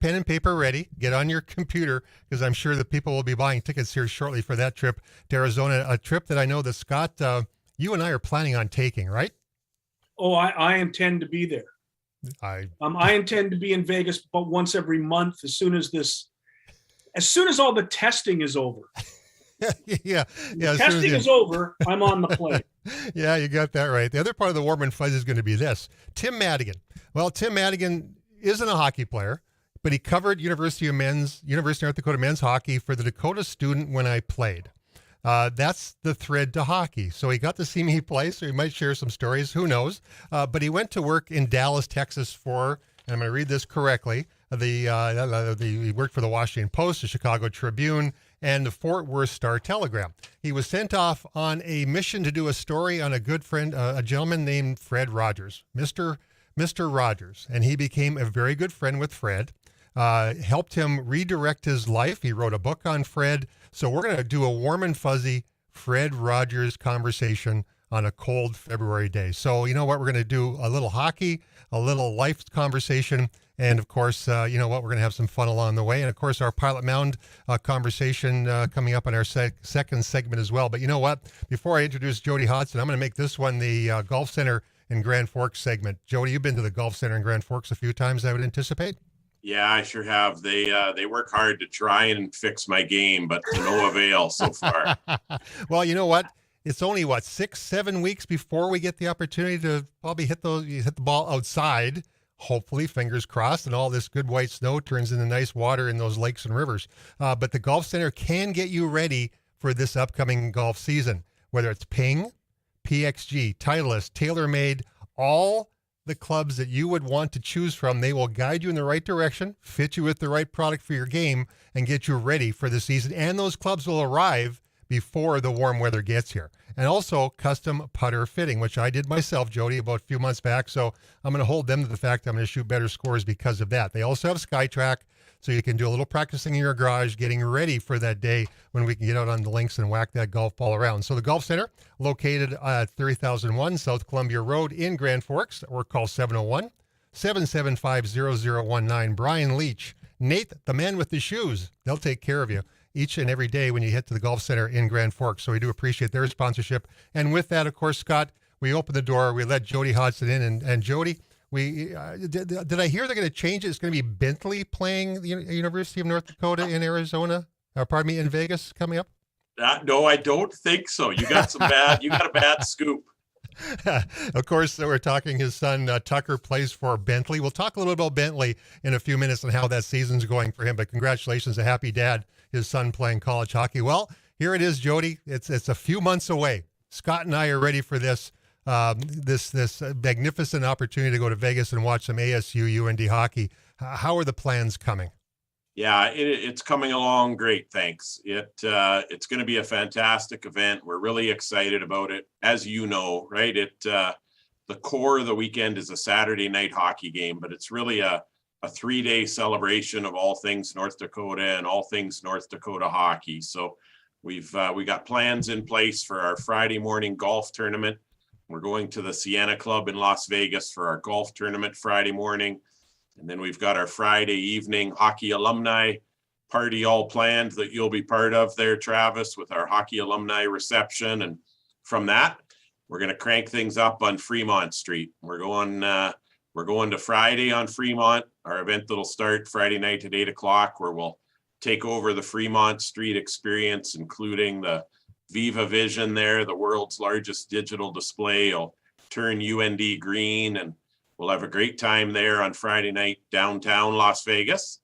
pen and paper ready. Get on your computer because I'm sure that people will be buying tickets here shortly for that trip to Arizona, a trip that I know that Scott, you and I are planning on taking, right? Oh, I intend to be there. I intend to be in Vegas, but once every month, as soon as all the testing is over. yeah. Testing is over, I'm on the plane. Yeah, you got that right. The other part of the warm and fuzz is going to be this. Tim Madigan. Well, Tim Madigan isn't a hockey player, but he covered University of North Dakota men's hockey for the Dakota Student when I played. That's the thread to hockey. So he got to see me play, so he might share some stories. Who knows? But he went to work in Dallas, Texas for, and I'm going to read this correctly, he worked for the Washington Post, the Chicago Tribune, and the Fort Worth Star-Telegram. He was sent off on a mission to do a story on a good friend, a gentleman named Fred Rogers, Mr. Rogers. And he became a very good friend with Fred, helped him redirect his life. He wrote a book on Fred. So we're going to do a warm and fuzzy Fred Rogers conversation on a cold February day. So you know what? We're going to do a little hockey, a little life conversation, and of course, you know what? We're going to have some fun along the way. And of course, our Pilot Mound conversation coming up in our second segment as well. But you know what? Before I introduce Jody Hodson, I'm going to make this one the Golf Center in Grand Forks segment. Jody, you've been to the Golf Center in Grand Forks a few times, I would anticipate. Yeah, I sure have. They work hard to try and fix my game, but to no avail so far. Well, you know what? It's only 6-7 weeks before we get the opportunity to probably hit the ball outside. Hopefully, fingers crossed, and all this good white snow turns into nice water in those lakes and rivers. But the Golf Center can get you ready for this upcoming golf season, whether it's Ping, PXG, Titleist, TaylorMade, all the clubs that you would want to choose from. They will guide you in the right direction, fit you with the right product for your game, and get you ready for the season. And those clubs will arrive before the warm weather gets here. And also custom putter fitting, which I did myself, Jody, about a few months back. So I'm going to hold them to the fact I'm going to shoot better scores because of that. They also have SkyTrack, so you can do a little practicing in your garage, getting ready for that day when we can get out on the links and whack that golf ball around. So the Golf Center, located at 3001 South Columbia Road in Grand Forks, or call 701-775-0019. Brian Leach, Nate, the man with the shoes, they'll take care of you each and every day when you hit to the Golf Center in Grand Forks. So we do appreciate their sponsorship. And with that, of course, Scott, we open the door. We let Jody Hodson in. And Jody, did I hear they're going to change it? It's going to be Bentley playing the University of North Dakota in Arizona, in Vegas coming up? No, I don't think so. You got a bad scoop. Of course, we're talking his son, Tucker, plays for Bentley. We'll talk a little bit about Bentley in a few minutes and how that season's going for him. But congratulations, a happy dad, his son playing college hockey. Well, here it is, Jody. It's a few months away. Scott and I are ready for this magnificent opportunity to go to Vegas and watch some ASU UND hockey. How are the plans coming? Yeah, it's coming along great, thanks. It's going to be a fantastic event. We're really excited about it. As you know, right, the core of the weekend is a Saturday night hockey game, but it's really a 3-day celebration of all things North Dakota and all things North Dakota hockey. So we got plans in place for our Friday morning golf tournament. We're going to the Sienna Club in Las Vegas for our golf tournament Friday morning. And then we've got our Friday evening hockey alumni party all planned that you'll be part of there, Travis, with our hockey alumni reception. And from that, we're going to crank things up on Fremont Street. We're going to Friday on Fremont, our event that'll start Friday night at 8:00, where we'll take over the Fremont Street experience, including the Viva Vision there, the world's largest digital display. It'll turn UND green, and we'll have a great time there on Friday night downtown Las Vegas.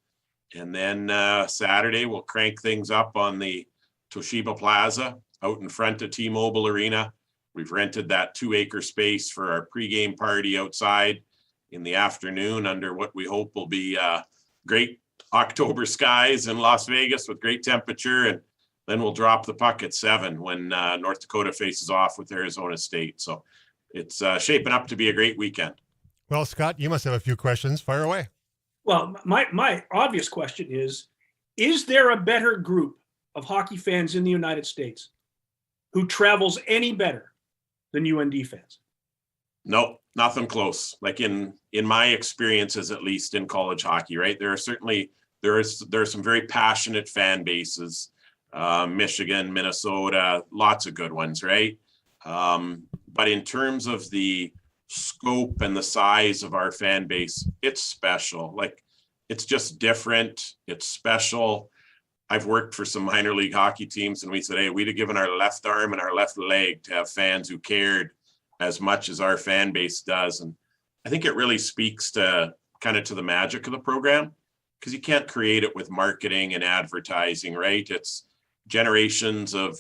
And then Saturday, we'll crank things up on the Toshiba Plaza out in front of T-Mobile Arena. We've rented that 2-acre space for our pregame party outside in the afternoon under what we hope will be great October skies in Las Vegas with great temperature. And then we'll drop the puck at 7 when North Dakota faces off with Arizona State. So it's shaping up to be a great weekend. Well, Scott, you must have a few questions. Fire away. Well, my obvious question is there a better group of hockey fans in the United States who travels any better than UND fans? No, Nothing close. Like in my experiences, at least in college hockey, right? There are some very passionate fan bases. Michigan, Minnesota, lots of good ones, right? But in terms of the scope and the size of our fan base, it's special. Like, it's just different. It's special. I've worked for some minor league hockey teams, and we said, hey, we'd have given our left arm and our left leg to have fans who cared as much as our fan base does. And I think it really speaks to kind of to the magic of the program, because you can't create it with marketing and advertising, right? It's generations of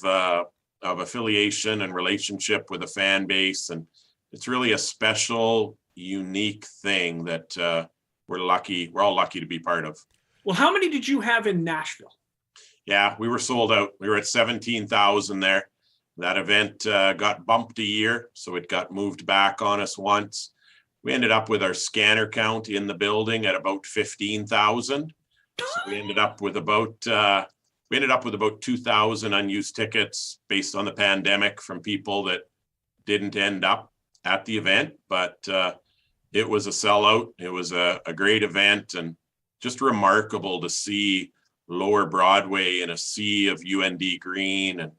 affiliation and relationship with a fan base. And it's really a special, unique thing that we're all lucky to be part of. Well, how many did you have in Nashville? Yeah, we were sold out. We were at 17,000 there. That event got bumped a year, so it got moved back on us once. We ended up with our scanner count in the building at about 15,000. So we ended up with about 2,000 unused tickets based on the pandemic from people that didn't end up at the event. But it was a sellout. It was a great event, and just remarkable to see Lower Broadway in a sea of UND green. And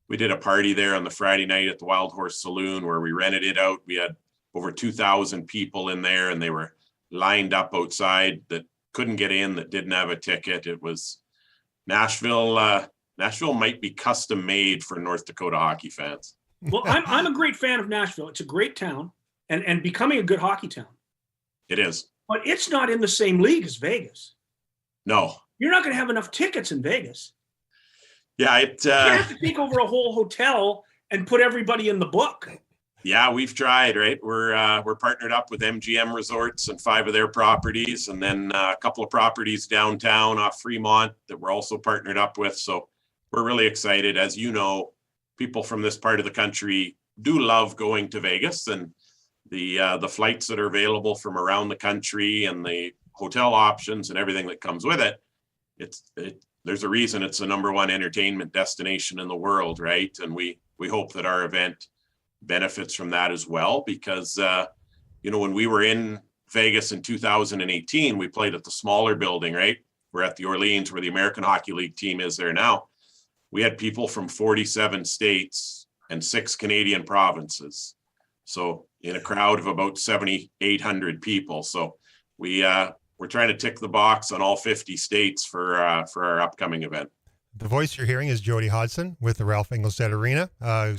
we did a party there on the Friday night at the Wild Horse Saloon where we rented it out. We had over 2,000 people in there, and they were lined up outside that couldn't get in, that didn't have a ticket. It was Nashville. Nashville might be custom made for North Dakota hockey fans. Well, I'm a great fan of Nashville. It's a great town and becoming a good hockey town. It is. But it's not in the same league as Vegas. No. You're not going to have enough tickets in Vegas. Yeah, you have to take over a whole hotel and put everybody in the book. Yeah, we've tried, right? We're partnered up with MGM Resorts and 5 of their properties, and then a couple of properties downtown off Fremont that we're also partnered up with. So we're really excited. As you know, people from this part of the country do love going to Vegas, and the flights that are available from around the country and the hotel options and everything that comes with it. There's a reason it's the #1 entertainment destination in the world, right? And we hope that our event benefits from that as well, because when we were in Vegas in 2018, we played at the smaller building, right? We're at the Orleans, where the American Hockey League team is there now. We had people from 47 states and 6 Canadian provinces, so in a crowd of about 7,800 people. So we're trying to tick the box on all 50 states for our upcoming event. The voice you're hearing is Jody Hodson with the Ralph Engelstad Arena,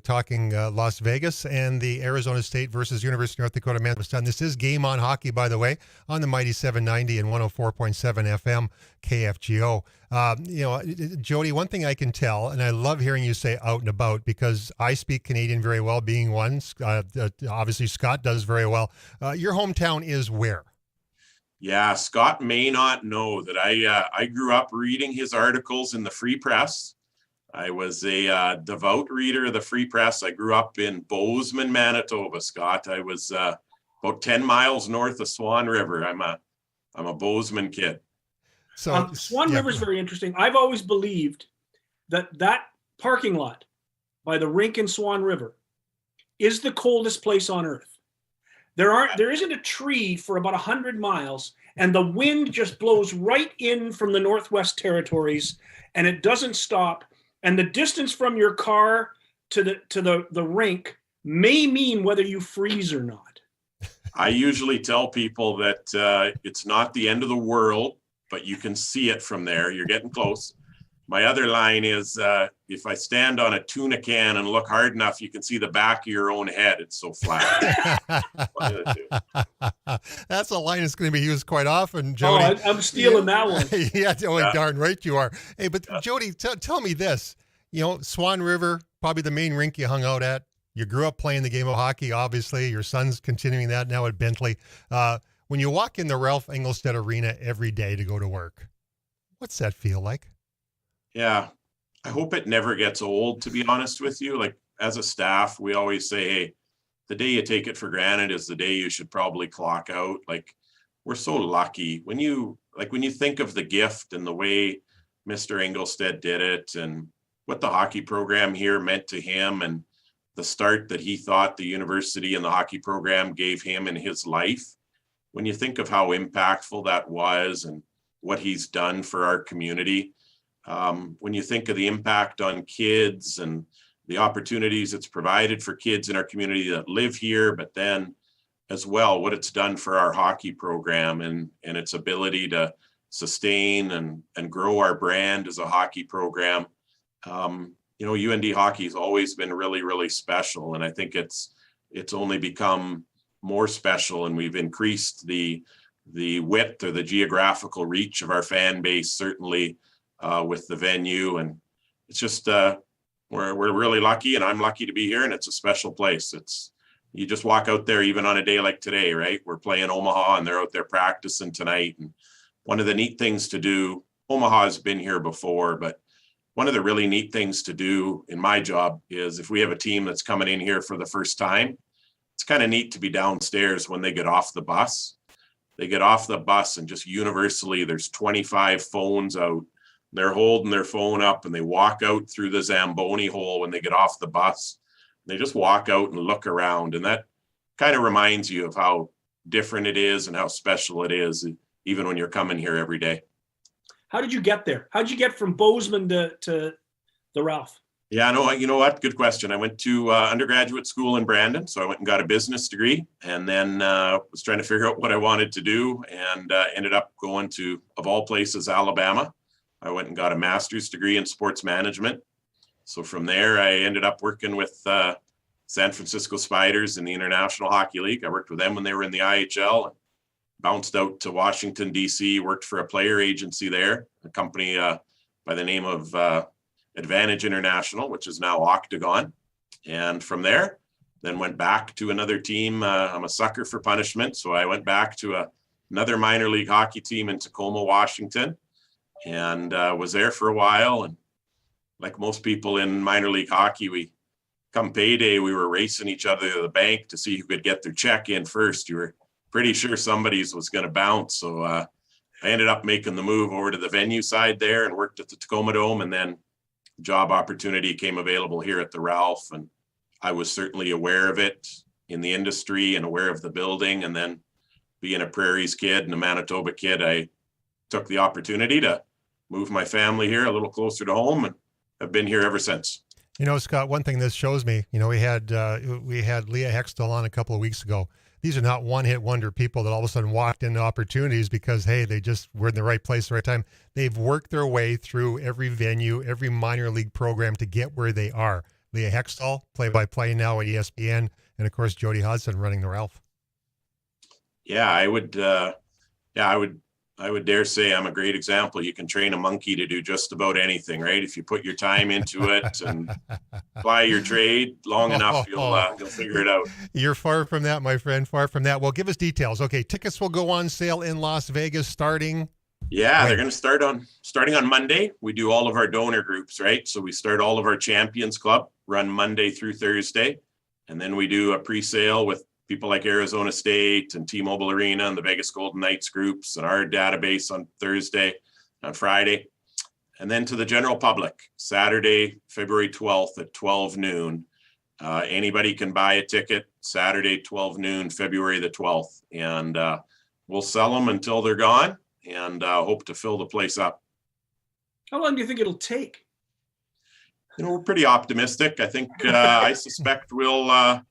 talking Las Vegas and the Arizona State versus University of North Dakota men's. This is Game On Hockey, by the way, on the mighty 790 and 104.7 FM KFGO. Jody, one thing I can tell, and I love hearing you say out and about, because I speak Canadian very well, being one. Obviously, Scott does very well. Your hometown is where? Yeah, Scott may not know that I grew up reading his articles in the Free Press. I was a devout reader of the Free Press. I grew up in Bozeman, Manitoba, Scott. I was about 10 miles north of Swan River. I'm a Bozeman kid. So Swan River is very interesting. I've always believed that parking lot by the rink in Swan River is the coldest place on earth. There isn't a tree for about 100 miles, and the wind just blows right in from the Northwest Territories, and it doesn't stop. And the distance from your car to the rink may mean whether you freeze or not. I usually tell people that it's not the end of the world, but you can see it from there. You're getting close. My other line is, if I stand on a tuna can and look hard enough, you can see the back of your own head. It's so flat. That's a line that's going to be used quite often, Jody. Oh, I'm stealing that one. Yeah, darn right you are. Hey, but Jody, tell me this. Swan River, probably the main rink you hung out at. You grew up playing the game of hockey, obviously. Your son's continuing that now at Bentley. When you walk in the Ralph Engelstad Arena every day to go to work, what's that feel like? Yeah, I hope it never gets old, to be honest with you. Like, as a staff, we always say, hey, the day you take it for granted is the day you should probably clock out. Like, we're so lucky. When you think of the gift and the way Mr. Engelstad did it and what the hockey program here meant to him, and the start that he thought the university and the hockey program gave him in his life. When you think of how impactful that was and what he's done for our community, when you think of the impact on kids and the opportunities it's provided for kids in our community that live here, but then as well, what it's done for our hockey program and its ability to sustain and grow our brand as a hockey program. UND hockey has always been really, really special. And I think it's only become more special, and we've increased the width or the geographical reach of our fan base, certainly with the venue. And it's just, we're really lucky, and I'm lucky to be here, and it's a special place. You just walk out there, even on a day like today, right? We're playing Omaha and they're out there practicing tonight. And one of the neat things to do, Omaha has been here before, but one of the really neat things to do in my job is if we have a team that's coming in here for the first time, it's kind of neat to be downstairs when they get off the bus. They get off the bus and just universally there's 25 phones out. They're holding their phone up and they walk out through the Zamboni hole when they get off the bus. They just walk out and look around, and that kind of reminds you of how different it is and how special it is, even when you're coming here every day. How did you get there? How did you get from Bozeman to the Ralph? Yeah, no, you know what? Good question. I went to undergraduate school in Brandon, so I went and got a business degree, and then was trying to figure out what I wanted to do, and ended up going to, of all places, Alabama. I went and got a master's degree in sports management. So from there, I ended up working with San Francisco Spiders in the International Hockey League. I worked with them when they were in the IHL, and bounced out to Washington, D.C., worked for a player agency there, a company by the name of Advantage International, which is now Octagon. And from there, then went back to another team. I'm a sucker for punishment, so I went back to another minor league hockey team in Tacoma, Washington, and was there for a while. And like most people in minor league hockey, come payday, we were racing each other to the bank to see who could get their check in first. You were pretty sure somebody's was going to bounce. So I ended up making the move over to the venue side there and worked at the Tacoma Dome. And then job opportunity came available here at the Ralph. And I was certainly aware of it in the industry and aware of the building. And then being a Prairies kid and a Manitoba kid, I took the opportunity to move my family here a little closer to home, and I've been here ever since. You know, Scott, one thing this shows me, we had Leah Hextall on a couple of weeks ago. These are not one-hit wonder people that all of a sudden walked into opportunities because, hey, they just were in the right place at the right time. They've worked their way through every venue, every minor league program to get where they are. Leah Hextall, play-by-play now at ESPN, and of course, Jody Hodson running the Ralph. Yeah, I would dare say I'm a great example. You can train a monkey to do just about anything, right? If you put your time into it and apply your trade long enough, you'll figure it out. You're far from that, my friend, far from that. Well, give us details. Okay, tickets will go on sale in Las Vegas starting. Yeah, they're going to starting on Monday. We do all of our donor groups, right? So we start all of our Champions Club, run Monday through Thursday. And then we do a pre-sale with people like Arizona State and T-Mobile Arena and the Vegas Golden Knights groups and our database on Thursday and Friday. And then to the general public, Saturday, February 12th at 12 noon. Anybody can buy a ticket Saturday, 12 noon, February the 12th. And we'll sell them until they're gone, and hope to fill the place up. How long do you think it'll take? We're pretty optimistic. I think I suspect we'll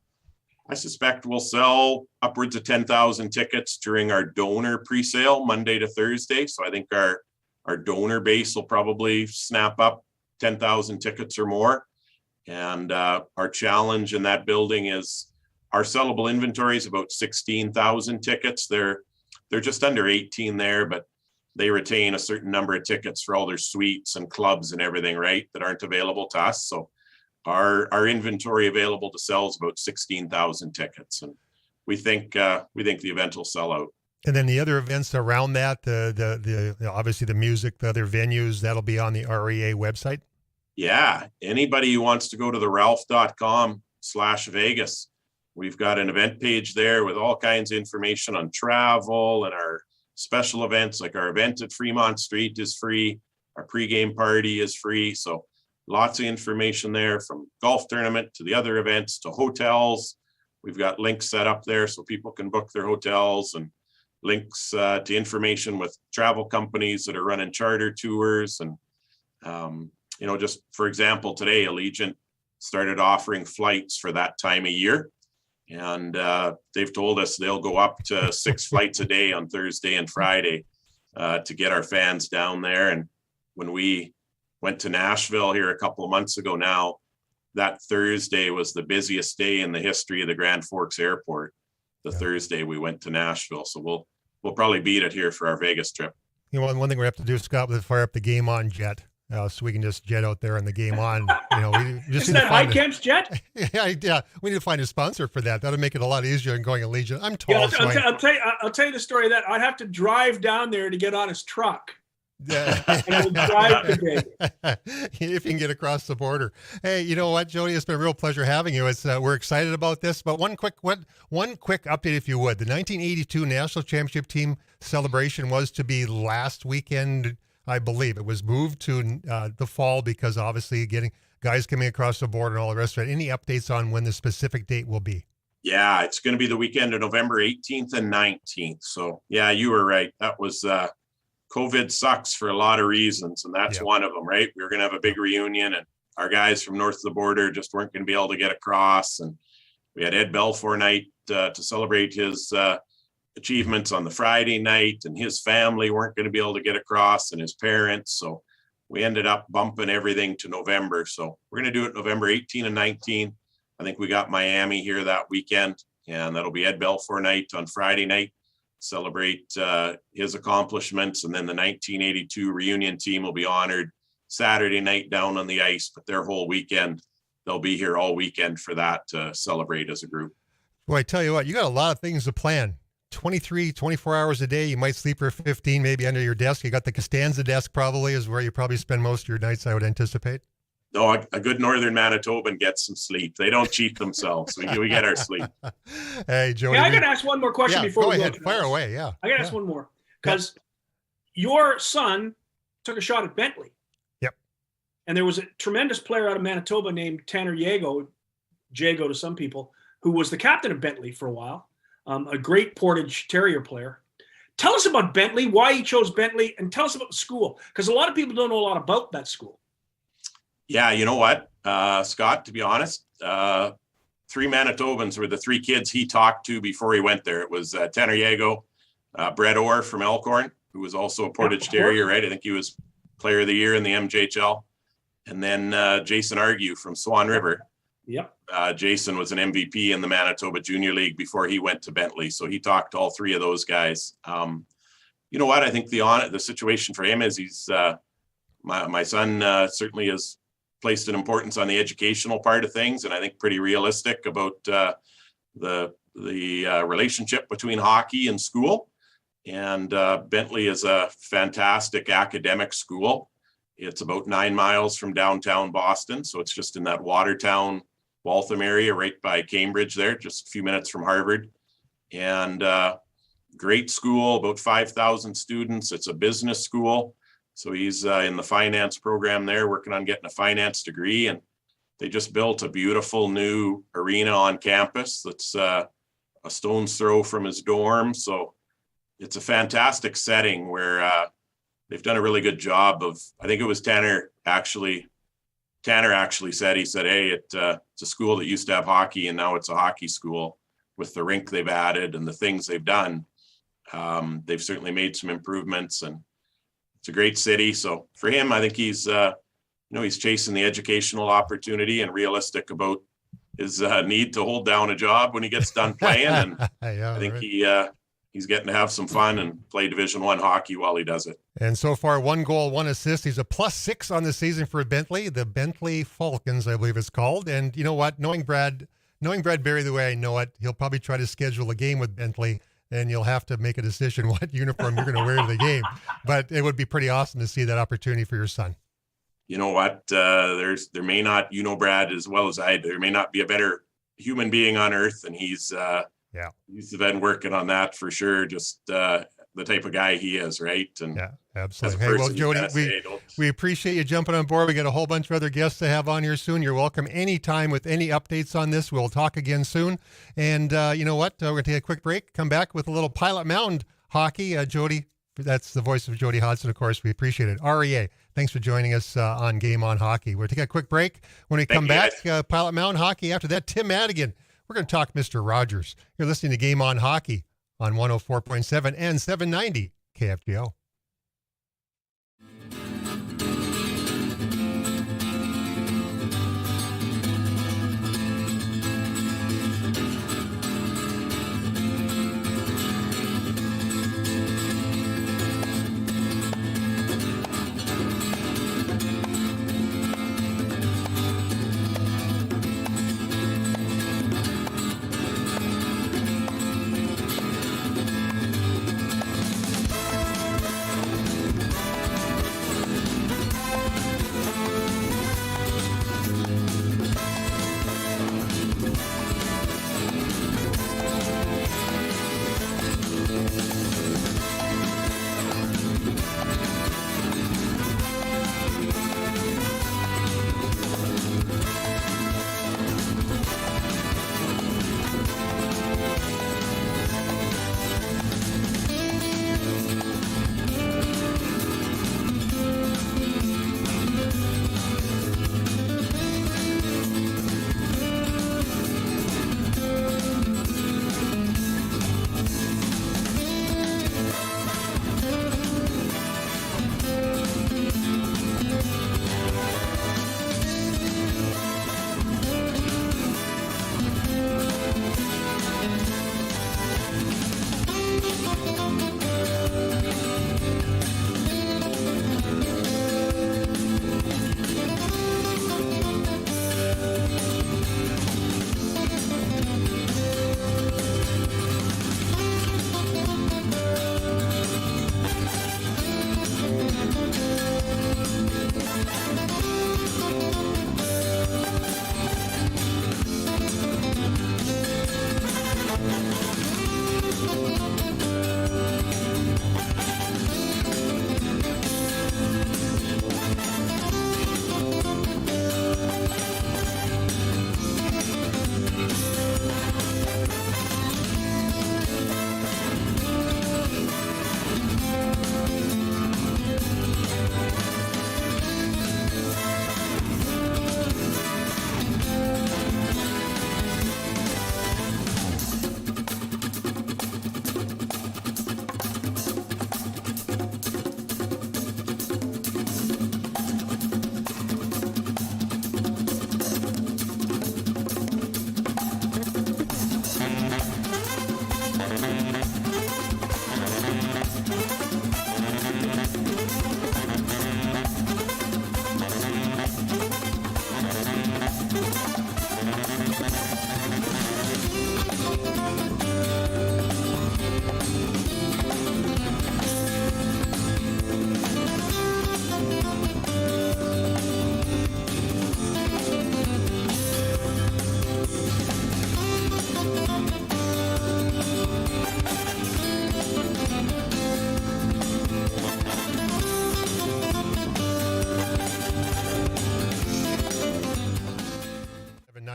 sell upwards of 10,000 tickets during our donor pre-sale Monday to Thursday. So I think our donor base will probably snap up 10,000 tickets or more. And our challenge in that building is our sellable inventory is about 16,000 tickets. They're just under 18 there, but they retain a certain number of tickets for all their suites and clubs and everything, right, that aren't available to us. So our inventory available to sell is about 16,000 tickets, and we think the event will sell out. And then the other events around that, the obviously the music, the other venues, that'll be on the REA website. Yeah, anybody who wants to go to theralph.com/Vegas, we've got an event page there with all kinds of information on travel and our special events. Like our event at Fremont Street is free, our pregame party is free. So lots of information there, from golf tournament to the other events to hotels. We've got links set up there so people can book their hotels, and links to information with travel companies that are running charter tours. And, just for example, today, Allegiant started offering flights for that time of year. And they've told us they'll go up to 6 flights a day on Thursday and Friday to get our fans down there. And when we went to Nashville here a couple of months ago now, that Thursday was the busiest day in the history of the Grand Forks Airport. Thursday we went to Nashville. So we'll probably beat it here for our Vegas trip. One thing we have to do, Scott, is fire up the Game On jet. So we can just jet out there on the Game On. We just Isn't that High Camp's jet? Yeah. We need to find a sponsor for that. That'll make it a lot easier than going Allegiant. I'm tall. I'll tell you the story of that. I'd have to drive down there to get on his truck. Yeah. And I would drive today. If you can get across the border. Hey, you know what, Jody? It's been a real pleasure having you. We're excited about this. But one quick update, if you would. The 1982 National Championship Team celebration was to be last weekend, I believe. It was moved to the fall because obviously getting guys coming across the border and all the rest of it. Any updates on when the specific date will be? Yeah, it's going to be the weekend of November 18th and 19th. So, yeah, you were right. That was COVID sucks for a lot of reasons, and that's one of them, right? We were going to have a big reunion, and our guys from north of the border just weren't going to be able to get across. And we had Ed Belfour night to celebrate his achievements on the Friday night, and his family weren't going to be able to get across, and his parents. So we ended up bumping everything to November. So we're going to do it November 18 and 19. I think we got Miami here that weekend, and that'll be Ed Belfour night on Friday night. Celebrate his accomplishments, and then the 1982 reunion team will be honored Saturday night down on the ice, but their whole weekend, they'll be here all weekend for that to celebrate as a group. Boy, I tell you what, you got a lot of things to plan. 24 hours a day. You might sleep for 15, maybe under your desk. You got the Costanza desk probably is where you probably spend most of your nights, I would anticipate. No, a good northern Manitoban gets some sleep. They don't cheat themselves. We get our sleep. Hey, Jody. I got to ask one more question before we go. Go ahead. Fire away. Yeah. I got to ask one more because your son took a shot at Bentley. Yep. And there was a tremendous player out of Manitoba named Tanner Jago to some people, who was the captain of Bentley for a while, a great Portage Terrier player. Tell us about Bentley, why he chose Bentley, and tell us about the school, because a lot of people don't know a lot about that school. Yeah, you know what, Scott, to be honest, 3 Manitobans were the 3 kids he talked to before he went there. It was Tanner Jago, Brett Orr from Elkhorn, who was also a Portage Terrier, right? I think he was player of the year in the MJHL. And then Jason Argue from Swan River. Yep. Jason was an MVP in the Manitoba Junior League before he went to Bentley. So he talked to all 3 of those guys. You know what? I think the situation for him is he's my son certainly has placed an importance on the educational part of things, and I think pretty realistic about the relationship between hockey and school. And Bentley is a fantastic academic school. It's about 9 miles from downtown Boston, so it's just in that Watertown, Waltham area, right by Cambridge there, just a few minutes from Harvard. And great school, about 5,000 students. It's a business school. So he's in the finance program there, working on getting a finance degree. And they just built a beautiful new arena on campus that's a stone's throw from his dorm. So it's a fantastic setting where they've done a really good job of, I think it was Tanner actually said, hey, it's a school that used to have hockey and now it's a hockey school with the rink they've added and the things they've done. They've certainly made some improvements, and it's a great city. So for him, I think he's chasing the educational opportunity and realistic about his need to hold down a job when he gets done playing. And I think he's getting to have some fun and play Division I hockey while he does it. And so far, 1 goal, 1 assist. He's a +6 on the season for Bentley, the Bentley Falcons, I believe it's called. And you know what? Knowing Brad Berry the way I know it, he'll probably try to schedule a game with Bentley, and you'll have to make a decision what uniform you're going to wear to the game. But it would be pretty awesome to see that opportunity for your son. You know what? There may not, Brad as well as I, there may not be a better human being on earth, and he's been working on that for sure. Just the type of guy he is, right? And yeah, as a absolutely. Hey, well, person, you Jody, gotta say, don't- we appreciate you jumping on board. We got a whole bunch of other guests to have on here soon. You're welcome anytime with any updates on this. We'll talk again soon. And you know what? We're going to take a quick break, come back with a little Pilot Mound hockey. Jody, that's the voice of Jody Hodson, of course. We appreciate it. REA, thanks for joining us on Game On Hockey. We'll take a quick break. When we come back, Pilot Mound hockey. After that, Tim Madigan. We're going to talk Mr. Rogers. You're listening to Game On Hockey on 104.7 and 790 KFGO.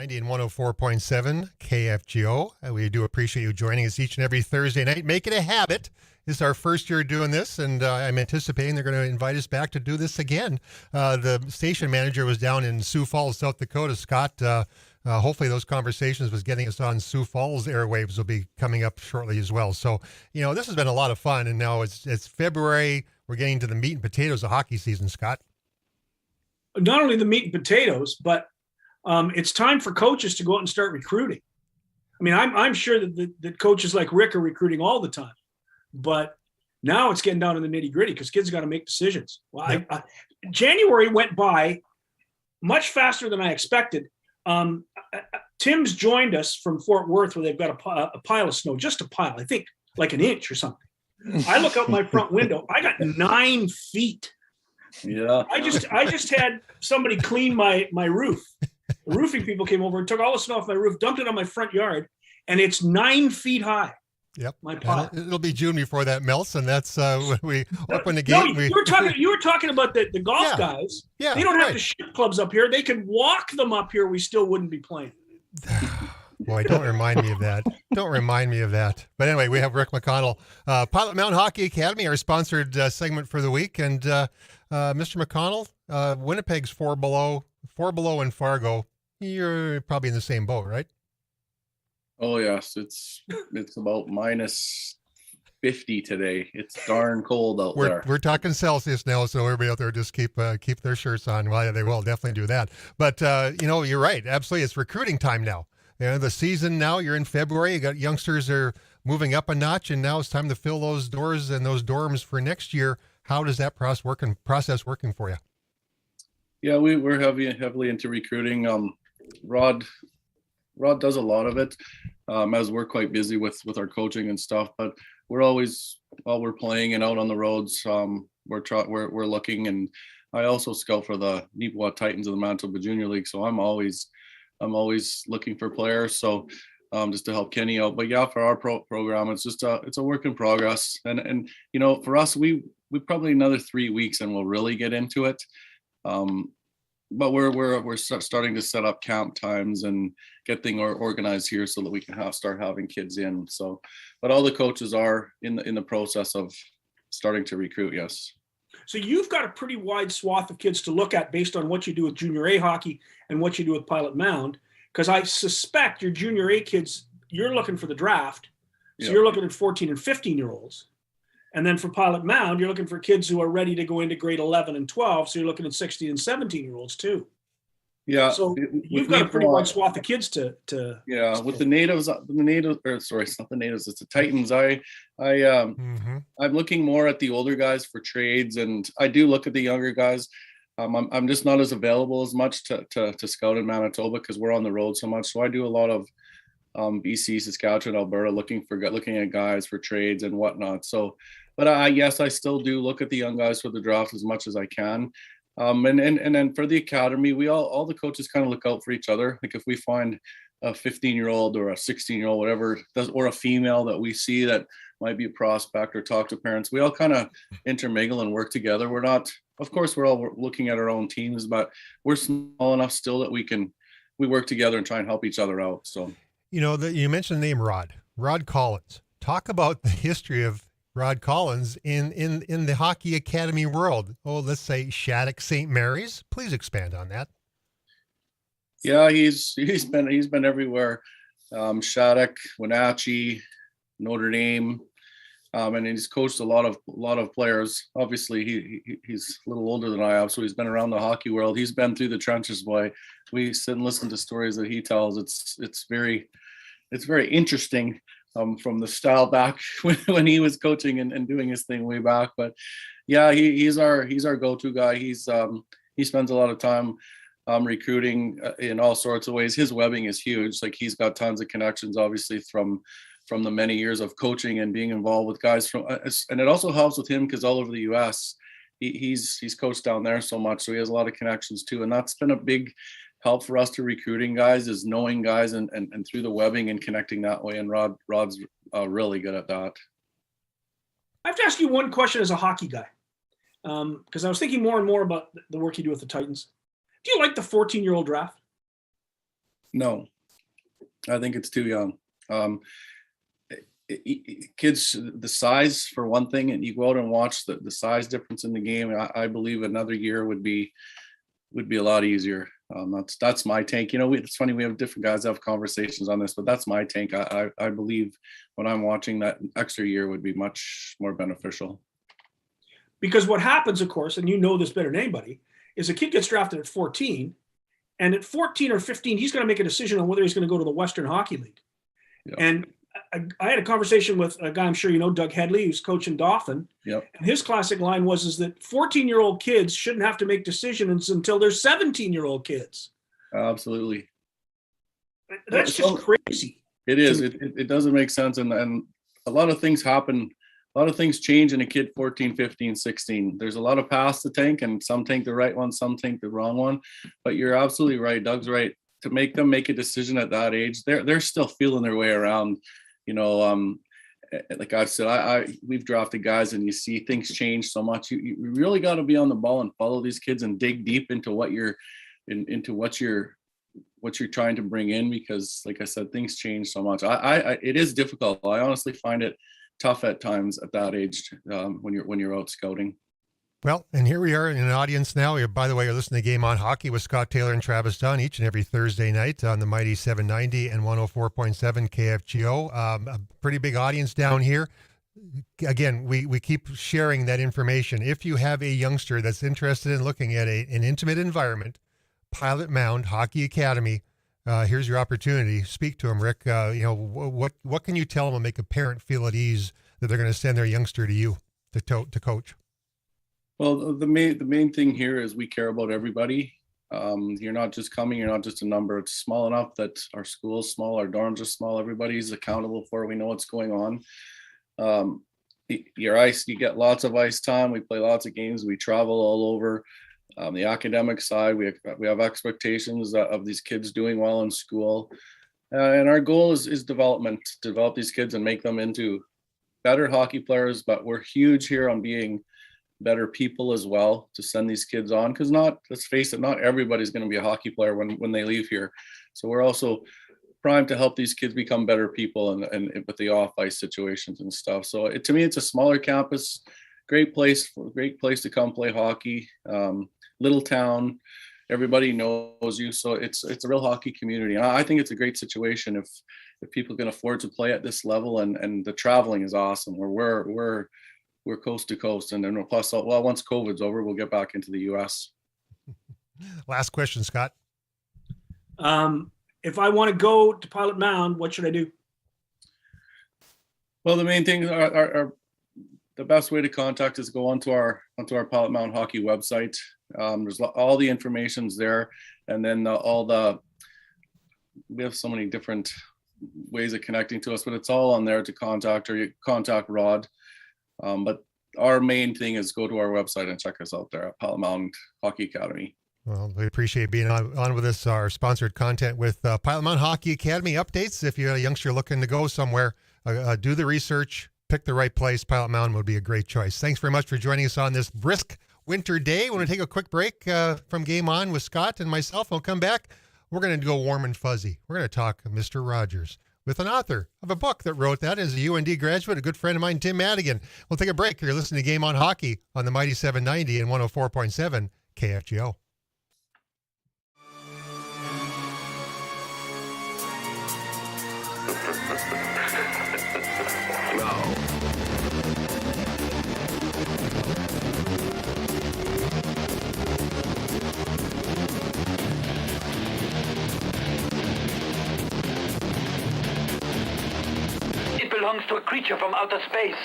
And 104.7 KFGO. We do appreciate you joining us each and every Thursday night. Make it a habit. This is our first year doing this, and I'm anticipating they're going to invite us back to do this again. The station manager was down in Sioux Falls, South Dakota. Scott, hopefully those conversations was getting us on Sioux Falls airwaves will be coming up shortly as well. So, this has been a lot of fun, and now it's February. We're getting to the meat and potatoes of hockey season, Scott. Not only the meat and potatoes, but it's time for coaches to go out and start recruiting. I mean, I'm sure that coaches like Rick are recruiting all the time, but now it's getting down to the nitty gritty because kids got to make decisions. Well, Yep. January went by much faster than I expected. Tim's joined us from Fort Worth where they've got a pile of snow, just a pile, I think like an inch or something. I look out my front window. I got 9 feet. Yeah. I just had somebody clean my roof. The roofing people came over and took all the snow off my roof, dumped it on my front yard, and it's 9 feet high. Yep. My And pot. it'll be June before that melts, and that's when we open the No, gate. you were talking about the golf Yeah. guys. Yeah, They don't have right. to ship clubs up here. They could walk them up here. We still wouldn't be playing. Boy, don't remind me of that. Don't remind me of that. But anyway, we have Rick McConnell, Pilot Mountain Hockey Academy, our sponsored segment for the week. And Mr. McConnell, Winnipeg's 4 below in Fargo. You're probably in the same boat, right? Oh yes, it's about minus 50 today. It's darn cold out there. We're talking Celsius now, so everybody out there just keep their shirts on. Well, yeah, they will definitely do that. But you're right. Absolutely, it's recruiting time now. The season now. You're in February. You got youngsters are moving up a notch, and now it's time to fill those doors and those dorms for next year. How does that process working for you? Yeah, we're heavily into recruiting. Rod does a lot of it, as we're quite busy with our coaching and stuff. But we're always, while we're playing and out on the roads, we're looking. And I also scout for the Neepawa Titans of the Manitoba Junior League, so I'm always looking for players. So just to help Kenny out. But yeah, for our program, it's just it's a work in progress. And for us, we probably another 3 weeks and we'll really get into it. But we're starting to set up camp times and get things organized here so that we can start having kids in. So, but all the coaches are in the process of starting to recruit. Yes. So you've got a pretty wide swath of kids to look at based on what you do with Junior A hockey and what you do with Pilot Mound. Because I suspect your Junior A kids, you're looking for the draft. So you're looking at 14 and 15-year-olds. And then for Pilot Mound, you're looking for kids who are ready to go into grade 11 and 12. So you're looking at 16 and 17-year-olds too. Yeah. So you've got a pretty wide swath of kids to. Yeah, with the natives, it's not the natives, it's the Titans. I'm looking more at the older guys for trades, and I do look at the younger guys. I'm just not as available as much to scout in Manitoba because we're on the road so much. So I do a lot of BC, Saskatchewan, Alberta, looking at guys for trades and whatnot. So, but yes, I still do look at the young guys for the draft as much as I can. And then for the academy, we all the coaches kind of look out for each other. Like if we find a 15-year-old or a 16-year-old, whatever, or a female that we see that might be a prospect, or talk to parents, we all kind of intermingle and work together. We're not, of course, we're all looking at our own teams, but we're small enough still that we work together and try and help each other out. So. You mentioned the name Rod Collins. Talk about the history of Rod Collins in the hockey academy world. Oh, let's say Shattuck, St. Mary's. Please expand on that. Yeah, he's been everywhere. Shattuck, Wenatchee, Notre Dame, and he's coached a lot of players. Obviously, he's a little older than I am, so he's been around the hockey world. He's been through the trenches, boy. We sit and listen to stories that he tells. It's very interesting. From the style back when he was coaching and doing his thing way back. But yeah, he's our go-to guy. He spends a lot of time recruiting in all sorts of ways. His webbing is huge. Like he's got tons of connections, obviously from the many years of coaching and being involved with guys and it also helps with him because all over the U.S. he's coached down there so much, so he has a lot of connections too. And that's been a big help for us to recruiting guys, is knowing guys and through the webbing and connecting that way. And Rod's really good at that. I have to ask you one question as a hockey guy, because I was thinking more and more about the work you do with the Titans. Do you like the 14-year-old draft? No, I think it's too young. Kids, the size for one thing, and you go out and watch the size difference in the game. I believe another year would be a lot easier. That's my take. It's funny, we have different guys have conversations on this, but that's my take. I believe when I'm watching, that extra year would be much more beneficial. Because what happens, of course, and you know this better than anybody, is a kid gets drafted at 14, and at 14 or 15, he's going to make a decision on whether he's going to go to the Western Hockey League. Yeah. And I had a conversation with a guy I'm sure you know, Doug Headley, who's coaching Dauphin. Yep. And his classic line was that 14-year-old kids shouldn't have to make decisions until they're 17-year-old kids. Absolutely. That's just crazy. It is. It doesn't make sense. And a lot of things happen. A lot of things change in a kid 14, 15, 16. There's a lot of paths to tank, and some tank the right one, some tank the wrong one. But you're absolutely right. Doug's right. To make them make a decision at that age, they're still feeling their way around. like I said, we've drafted guys, and you see things change so much. You really got to be on the ball and follow these kids and dig deep into what you're trying to bring in, because like I said, things change so much. It is difficult. I honestly find it tough at times at that age, when you're out scouting. Well, and here we are in an audience now. By the way, you're listening to Game On Hockey with Scott Taylor and Travis Dunn each and every Thursday night on the mighty 790 and 104.7 KFGO. A pretty big audience down here. Again, we keep sharing that information. If you have a youngster that's interested in looking at an intimate environment, Pilot Mound Hockey Academy, here's your opportunity. Speak to them, Rick. What can you tell them to make a parent feel at ease that they're going to send their youngster to you to coach? Well, the main thing here is we care about everybody. You're not just coming, you're not just a number. It's small enough that our school's small, our dorms are small, everybody's accountable for it. We know what's going on. Your ice, you get lots of ice time. We play lots of games. We travel all over. The academic side, we have expectations of these kids doing well in school. And our goal is development, to develop these kids and make them into better hockey players. But we're huge here on being better people as well, to send these kids on, because let's face it, not everybody's going to be a hockey player when they leave here. So we're also primed to help these kids become better people and with the off ice situations and stuff. So to me, it's a smaller campus, great place to come play hockey. Little town, everybody knows you, so it's a real hockey community. And I think it's a great situation if people can afford to play at this level, and the traveling is awesome. We're coast to coast, and then plus, well, once COVID's over, we'll get back into the U.S. Last question, Scott. If I want to go to Pilot Mound, what should I do? Well, the main things are the best way to contact is go onto our Pilot Mound Hockey website. There's all the information's there, and then we have so many different ways of connecting to us, but it's all on there to contact, or you contact Rod. But our main thing is go to our website and check us out there at Pilot Mound Hockey Academy. Well, we appreciate being on with us, our sponsored content with Pilot Mound Hockey Academy updates. If you're a youngster looking to go somewhere, do the research, pick the right place. Pilot Mound would be a great choice. Thanks very much for joining us on this brisk winter day. We're going to take a quick break from Game On with Scott and myself. We'll come back. We're going to go warm and fuzzy. We're going to talk Mr. Rogers with an author of a book that wrote that, is a UND graduate, a good friend of mine, Tim Madigan. We'll take a break. You're listening to Game On Hockey on the mighty 790 and 104.7 KFGO. It belongs to a creature from outer space.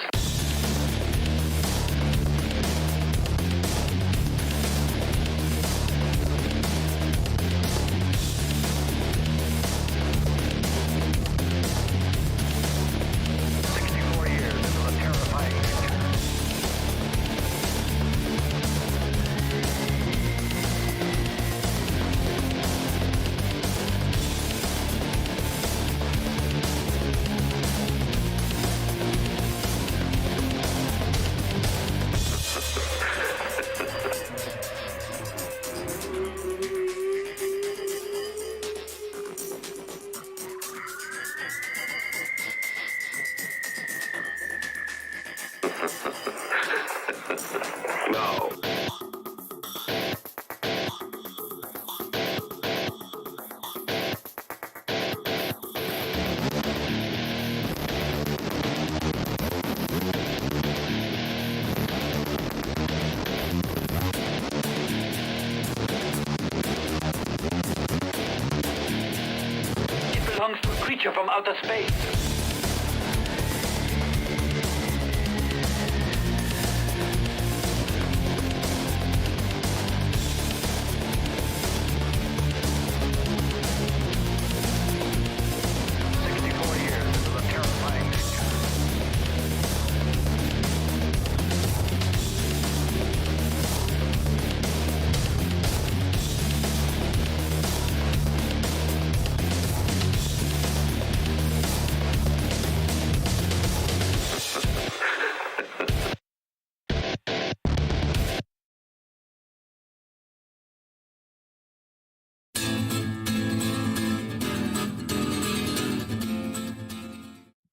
From outer space.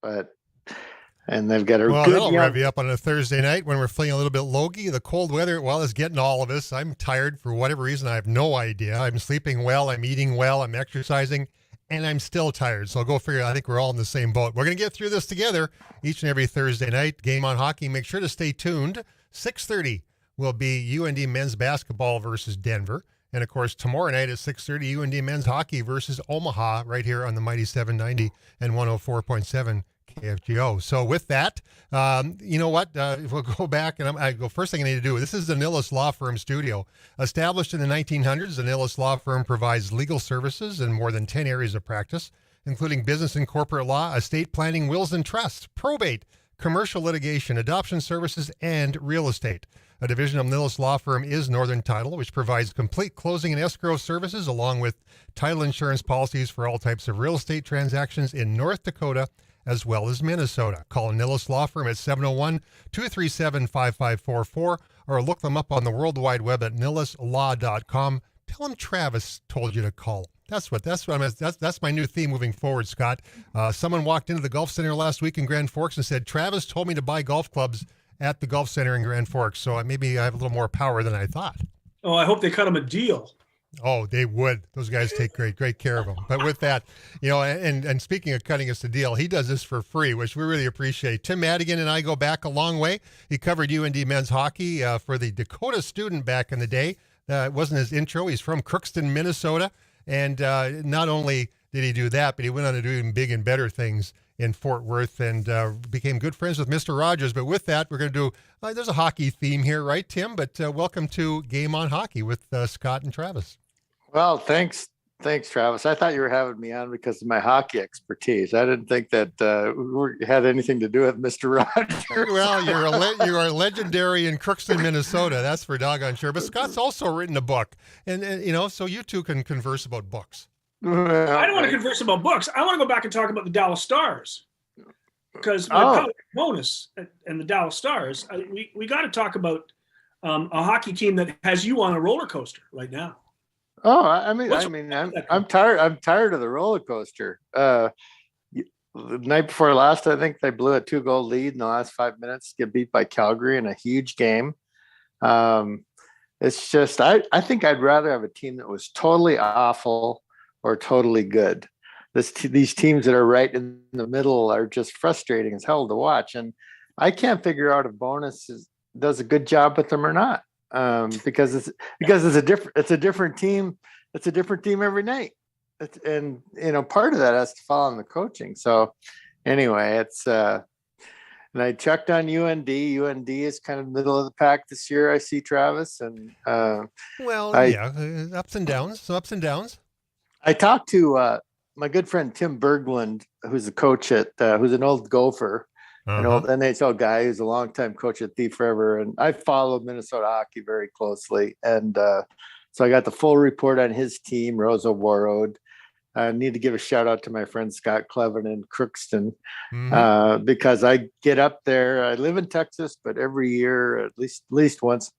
and they've got a Well, good that'll rev you up on a Thursday night when we're feeling a little bit logy. The cold weather, well, is getting all of us. I'm tired for whatever reason. I have no idea. I'm sleeping well. I'm eating well. I'm exercising, and I'm still tired. So I'll go figure. I think we're all in the same boat. We're going to get through this together each and every Thursday night. Game on Hockey. Make sure to stay tuned. 6:30 will be UND men's basketball versus Denver. And, of course, tomorrow night at 6:30, UND men's hockey versus Omaha right here on the Mighty 790 and 104.7 KFGO. So with that, you know what? We'll go back, and I go first thing I need to do. This is the Nilles Law Firm studio. Established in the 1900s, the Nilles Law Firm provides legal services in more than 10 areas of practice, including business and corporate law, estate planning, wills and trusts, probate, commercial litigation, adoption services, and real estate. A division of Nilles Law Firm is Northern Title, which provides complete closing and escrow services along with title insurance policies for all types of real estate transactions in North Dakota as well as Minnesota. Call Nilles Law Firm at 701-237-5544 or look them up on the World Wide Web at nilleslaw.com. Tell them Travis told you to call. That's my new theme moving forward, Scott. Someone walked into the Golf Center last week in Grand Forks and said, Travis told me to buy golf clubs at the Golf Center in Grand Forks, so maybe I have a little more power than I thought. Oh, I hope they cut him a deal. Oh, they would. Those guys take great care of him. But with that, and speaking of cutting us a deal, he does this for free, which we really appreciate. Tim Madigan and I go back a long way. He covered UND men's hockey for the Dakota Student back in the day. It wasn't his intro. He's from Crookston, Minnesota. And not only did he do that, but he went on to do even big and better things in Fort Worth and became good friends with Mr. Rogers. But with that, we're going to do, there's a hockey theme here, right, Tim? But welcome to Game on Hockey with Scott and Travis. Well, thanks, Travis. I thought you were having me on because of my hockey expertise. I didn't think that we had anything to do with Mr. Rogers. Well, you are legendary in Crookston, Minnesota. That's for doggone sure. But Scott's also written a book, and so you two can converse about books. Well, I don't want to converse about books. I want to go back and talk about the Dallas Stars. Because my bonus and the Dallas Stars, we got to talk about a hockey team that has you on a roller coaster right now. Oh, I'm tired. I'm tired of the roller coaster. The night before last, I think they blew a 2-goal lead in the last 5 minutes, get beat by Calgary in a huge game. It's just, I think I'd rather have a team that was totally awful or totally good. These teams that are right in the middle are just frustrating as hell to watch. And I can't figure out if Bonus does a good job with them or not. Because it's a different team. It's a different team every night. And part of that has to fall on the coaching. So anyway, and I checked on UND. UND is kind of middle of the pack this year. I see, Travis, and ups and downs. Some ups and downs. I talked to my good friend Tim Berglund, who's a coach at who's an old Gopher. An old NHL guy who's a longtime coach at Thief River, and I followed Minnesota hockey very closely. And so I got the full report on his team, Rosa Warroad. I need to give a shout out to my friend Scott Clevin in Crookston because I get up there. I live in Texas, but every year, at least once,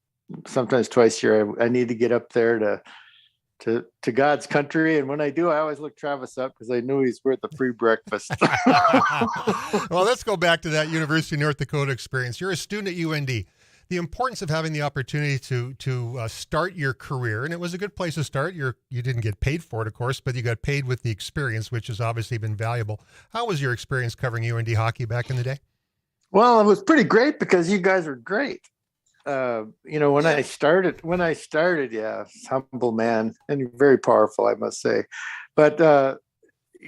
sometimes twice a year, I need to get up there to God's country. And when I do, I always look Travis up because I knew he's worth a free breakfast. Well, let's go back to that University of North Dakota experience. You're a student at UND. The importance of having the opportunity to start your career, and it was a good place to start. You didn't get paid for it, of course, but you got paid with the experience, which has obviously been valuable. How was your experience covering UND hockey back in the day? Well, it was pretty great because you guys were great. When I started, yeah, humble man and very powerful, I must say. But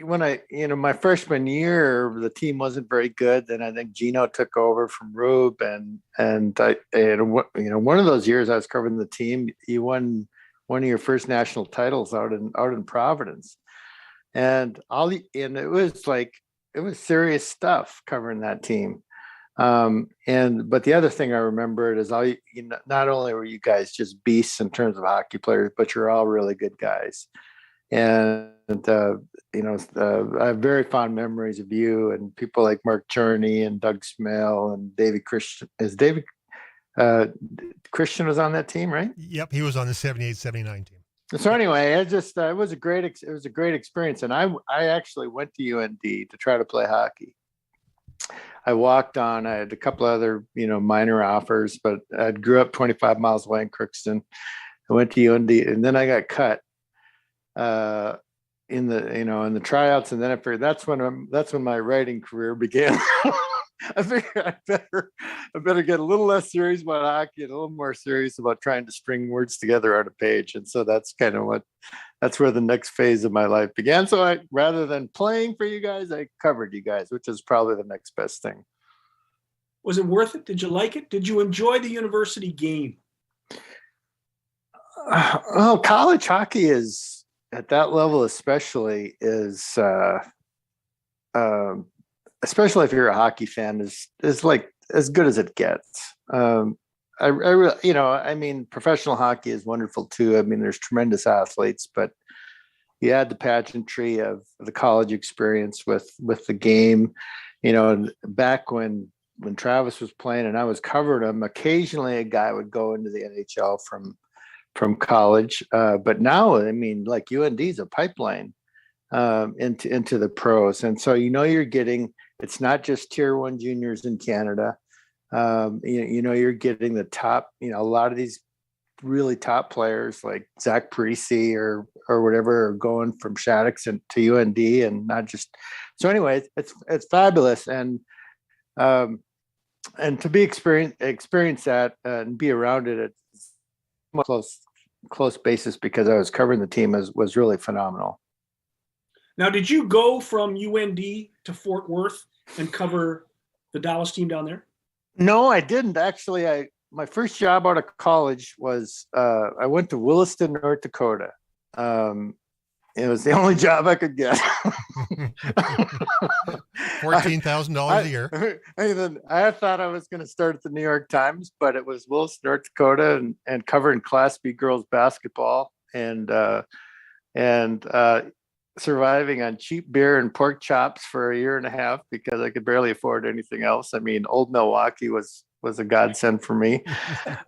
when my freshman year, the team wasn't very good. Then I think Gino took over from Rube, and one of those years I was covering the team, you won one of your first national titles out in Providence, and it was serious stuff covering that team. But the other thing I remembered is not only were you guys just beasts in terms of hockey players, but you're all really good guys. And, I have very fond memories of you and people like Mark Cherney and Doug Smale and David Christian. Christian was on that team, right? Yep. He was on the 78-79 team. So anyway, it was a great experience. And I actually went to UND to try to play hockey. I walked on. I had a couple other, minor offers, but I grew up 25 miles away in Crookston. I went to UND, and then I got cut in the tryouts, and then I figured that's when my writing career began. I figured I better get a little less serious about hockey and a little more serious about trying to string words together on a page. And so that's where the next phase of my life began. So rather than playing for you guys, I covered you guys, which is probably the next best thing. Was it worth it? Did you like it? Did you enjoy the university game? Well, college hockey is at that level, especially especially if you're a hockey fan, is like as good as it gets. Professional hockey is wonderful too. I mean, there's tremendous athletes, but you add the pageantry of the college experience with the game. Back when Travis was playing and I was covering him, occasionally a guy would go into the NHL from college. But now, I mean, like UND is a pipeline into the pros. And so, you're getting, it's not just tier 1 juniors in Canada. You're getting the top, a lot of these really top players like Zach Parisi or whatever are going from Shattuck's to UND, and not just. So anyway, it's fabulous. And to be experience that and be around it at close basis, because I was covering the team, was really phenomenal. Now, did you go from UND to Fort Worth and cover the Dallas team down there? No, I didn't. Actually, my first job out of college was I went to Williston, North Dakota. It was the only job I could get. $14,000 a year. I thought I was going to start at the New York Times, but it was Williston, North Dakota, and covering Class B girls basketball and surviving on cheap beer and pork chops for a year and a half because I could barely afford anything else. I mean, old Milwaukee was a godsend for me.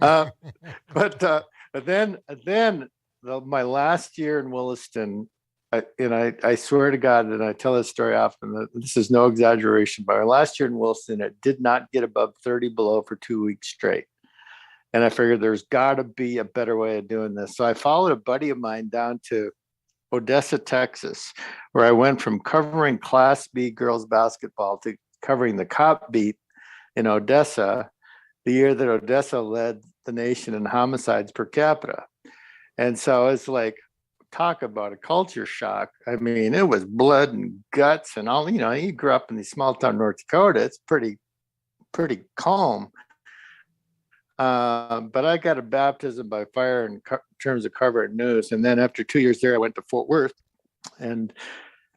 But then my last year in Williston, I swear to God, and I tell this story often, that this is no exaggeration, but my last year in Williston, it did not get above 30 below for 2 weeks straight. And I figured there's got to be a better way of doing this. So I followed a buddy of mine down to Odessa, Texas, where I went from covering Class B girls basketball to covering the cop beat in Odessa, the year that Odessa led the nation in homicides per capita. And so it's like, talk about a culture shock. I mean, it was blood and guts and all. You grew up in the small town North Dakota. It's pretty calm. But I got a baptism by fire in terms of covering news. And then after 2 years there, I went to Fort Worth, and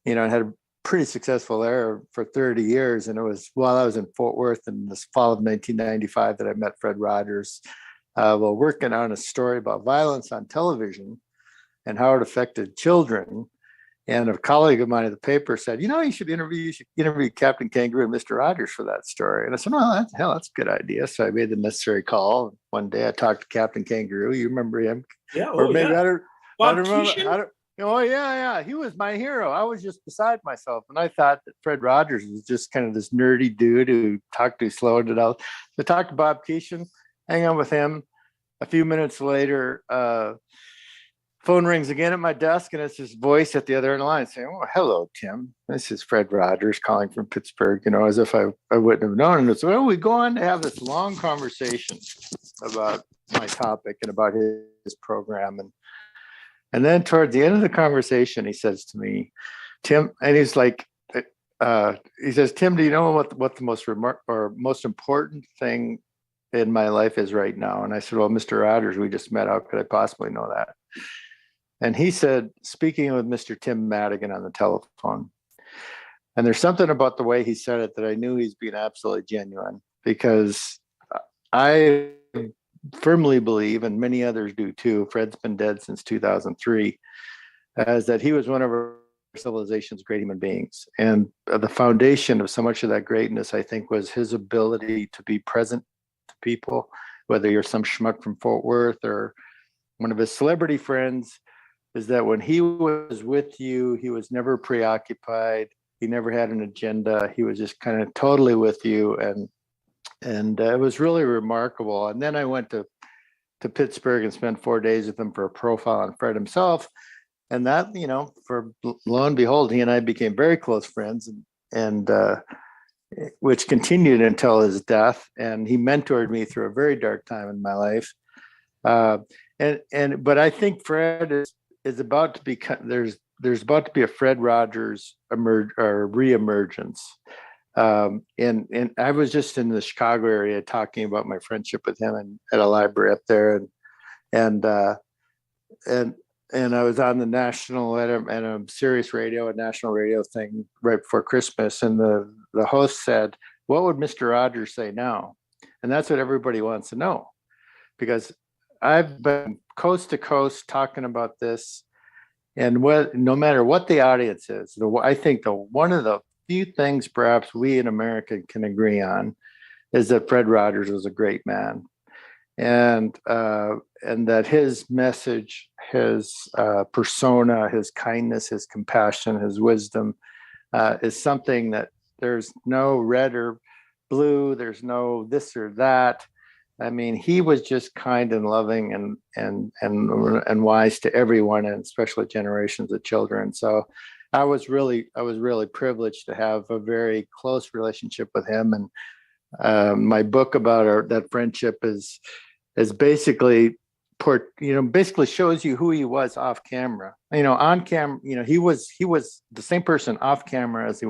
I had a pretty successful there for 30 years. And it was while I was in Fort Worth in this fall of 1995 that I met Fred Rogers while working on a story about violence on television and how it affected children. And a colleague of mine at the paper said, you should interview Captain Kangaroo and Mr. Rogers for that story. And I said, well, that's a good idea. So I made the necessary call. One day I talked to Captain Kangaroo. You remember him? Yeah. Or maybe yeah. I don't Keeshan? remember. Oh, yeah. He was my hero. I was just beside myself. And I thought that Fred Rogers was just kind of this nerdy dude who talked too slow and it out. So I talked to Bob Keeshan, hang on with him. A few minutes later, phone rings again at my desk, and it's his voice at the other end of the line saying, "Oh, hello, Tim. This is Fred Rogers calling from Pittsburgh," as if I wouldn't have known. And it's, well, we go on to have this long conversation about my topic and about his program. And then toward the end of the conversation, he says to me, "Tim," and he's like, he says, "Tim, do you know what the most important thing in my life is right now?" And I said, "Well, Mr. Rogers, we just met. How could I possibly know that?" And he said, "Speaking with Mr. Tim Madigan on the telephone." And there's something about the way he said it that I knew he's being absolutely genuine, because I firmly believe, and many others do too, Fred's been dead since 2003, is that he was one of our civilization's great human beings. And the foundation of so much of that greatness, I think, was his ability to be present to people, whether you're some schmuck from Fort Worth or one of his celebrity friends, is that when he was with you, he was never preoccupied. He never had an agenda. He was just kind of totally with you, and it was really remarkable. And then I went to Pittsburgh and spent 4 days with him for a profile on Fred himself. And that, for lo and behold, he and I became very close friends, and which continued until his death. And he mentored me through a very dark time in my life. But I think Fred is about to become, there's about to be a Fred Rogers reemergence. And I was just in the Chicago area talking about my friendship with him at a library up there, and I was on the national at a Sirius radio, a national radio thing right before Christmas, and the host said, "What would Mr. Rogers say now?" And that's what everybody wants to know, because I've been coast to coast talking about this, and no matter what the audience is, I think one of the few things perhaps we in America can agree on is that Fred Rogers was a great man, and that his message, his persona, his kindness, his compassion, his wisdom is something that there's no red or blue, there's no this or that. I mean, he was just kind and loving and wise to everyone, and especially generations of children. So I was really privileged to have a very close relationship with him. And my book about that friendship is basically shows you who he was off camera. On camera, he was the same person off camera as he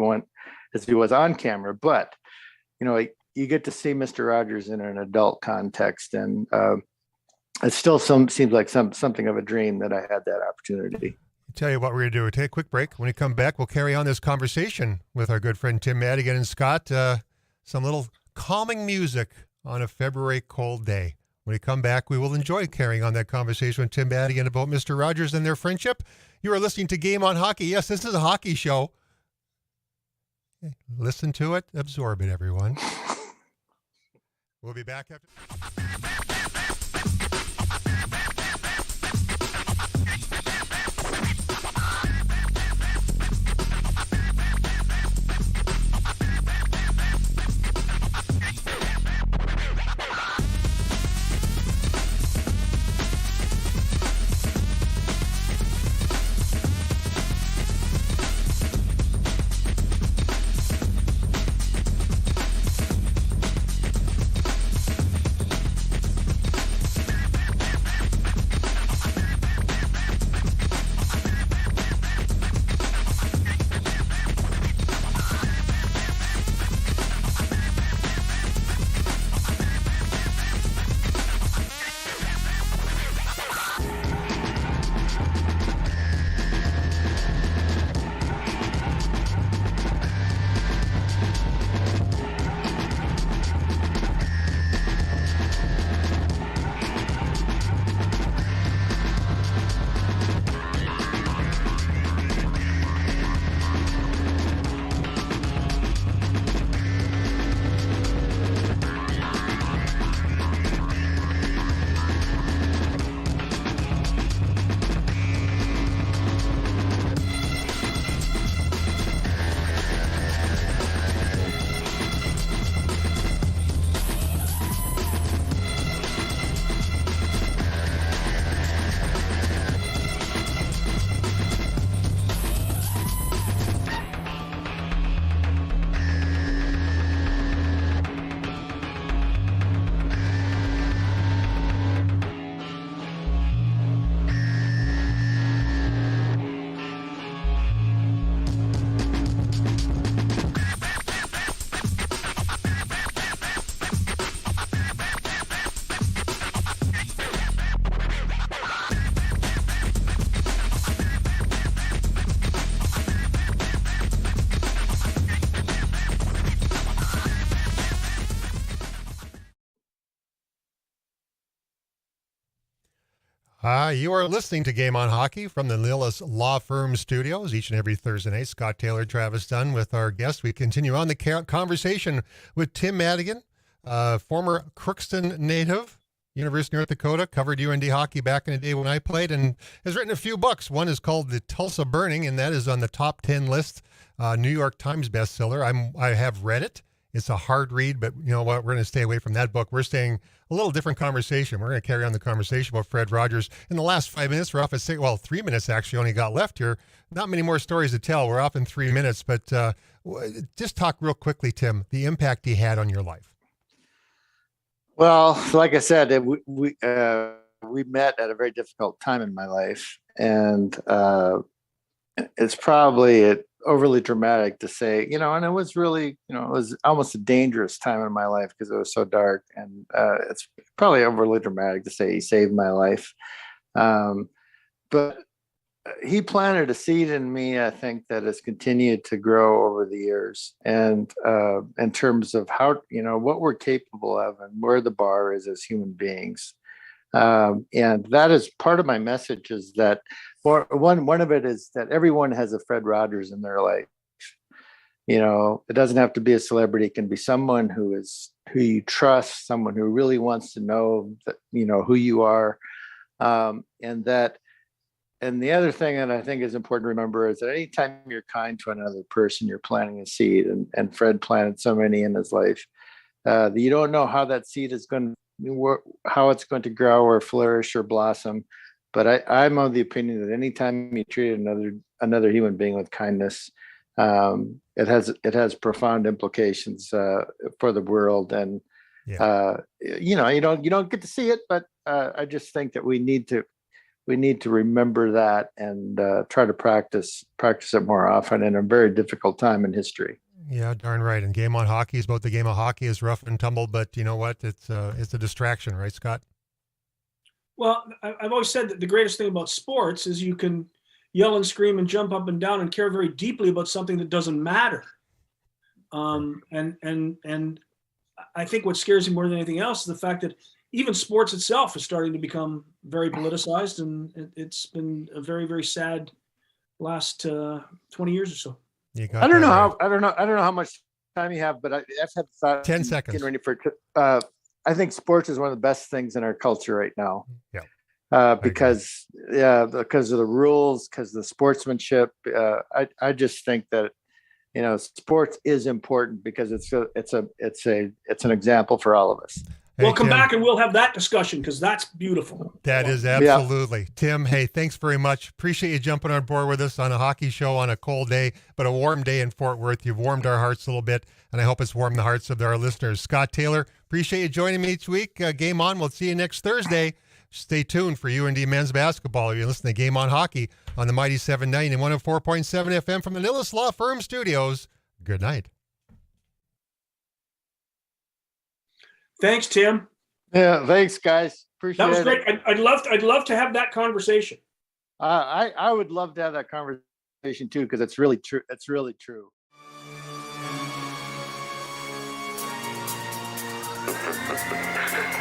was on camera. But you get to see Mr. Rogers in an adult context, and it still seems like something of a dream that I had that opportunity. I'll tell you what we're going to do. We'll take a quick break. When we come back, we'll carry on this conversation with our good friend Tim Madigan and Scott. Some little calming music on a February cold day. When we come back, we will enjoy carrying on that conversation with Tim Madigan about Mr. Rogers and their friendship. You are listening to Game on Hockey. Yes, this is a hockey show. Listen to it, absorb it, everyone. We'll be back after. You are listening to Game on Hockey from the Lillis Law Firm studios each and every Thursday night. Scott Taylor, Travis Dunn with our guests. We continue on the conversation with Tim Madigan, former Crookston native. University of North Dakota, covered UND hockey back in the day when I played, and has written a few books. One is called The Tulsa Burning, and that is on the top 10 list, New York Times bestseller. I have read it. It's a hard read, but you know what? We're going to stay away from that book. We're staying a little different conversation. We're going to carry on the conversation about Fred Rogers. In the last 5 minutes, we're off at 3 minutes actually only got left here. Not many more stories to tell. We're off in 3 minutes, but just talk real quickly, Tim, the impact he had on your life. Well, like I said, we met at a very difficult time in my life, and it's probably overly dramatic to say, and it was really, it was almost a dangerous time in my life because it was so dark, and it's probably overly dramatic to say he saved my life. But he planted a seed in me, I think, that has continued to grow over the years. And in terms of how, what we're capable of and where the bar is as human beings. And that is part of my message, is that one of it is that everyone has a Fred Rogers in their life. It doesn't have to be a celebrity. It can be someone who you trust, someone who really wants to know that, who you are. And the other thing that I think is important to remember is that anytime you're kind to another person, you're planting a seed. And Fred planted so many in his life that you don't know how that seed is going to, how it's going to grow or flourish or blossom. But I'm of the opinion that anytime you treat another human being with kindness, it has profound implications for the world. And you don't get to see it, but I just think that we need to remember that and try to practice it more often in a very difficult time in history. Yeah, darn right. And Game on Hockey is about the game of hockey. Is rough and tumble, but you know what? It's a distraction, right, Scott? Well, I've always said that the greatest thing about sports is you can yell and scream and jump up and down and care very deeply about something that doesn't matter. And I think what scares me more than anything else is the fact that even sports itself is starting to become very politicized, and it's been a very, very sad last 20 years or so. I don't know how much time you have, but I've had the thought. 10 seconds. Getting ready for. I think sports is one of the best things in our culture right now. Yeah. Because of the rules, because of the sportsmanship. I just think that sports is important because it's an example for all of us. We'll come back and we'll have that discussion because that's beautiful. That is absolutely. Yeah. Tim, hey, thanks very much. Appreciate you jumping on board with us on a hockey show on a cold day, but a warm day in Fort Worth. You've warmed our hearts a little bit, and I hope it's warmed the hearts of our listeners. Scott Taylor, appreciate you joining me each week. Game On. We'll see you next Thursday. Stay tuned for UND men's basketball. You're listening to Game On Hockey on the Mighty 790 and 104.7 FM from the Nilles Law Firm Studios. Good night. Thanks, Tim. Yeah, thanks, guys. Appreciate it. That was great. I'd love to have that conversation. I would love to have that conversation too, because it's really true. It's really true.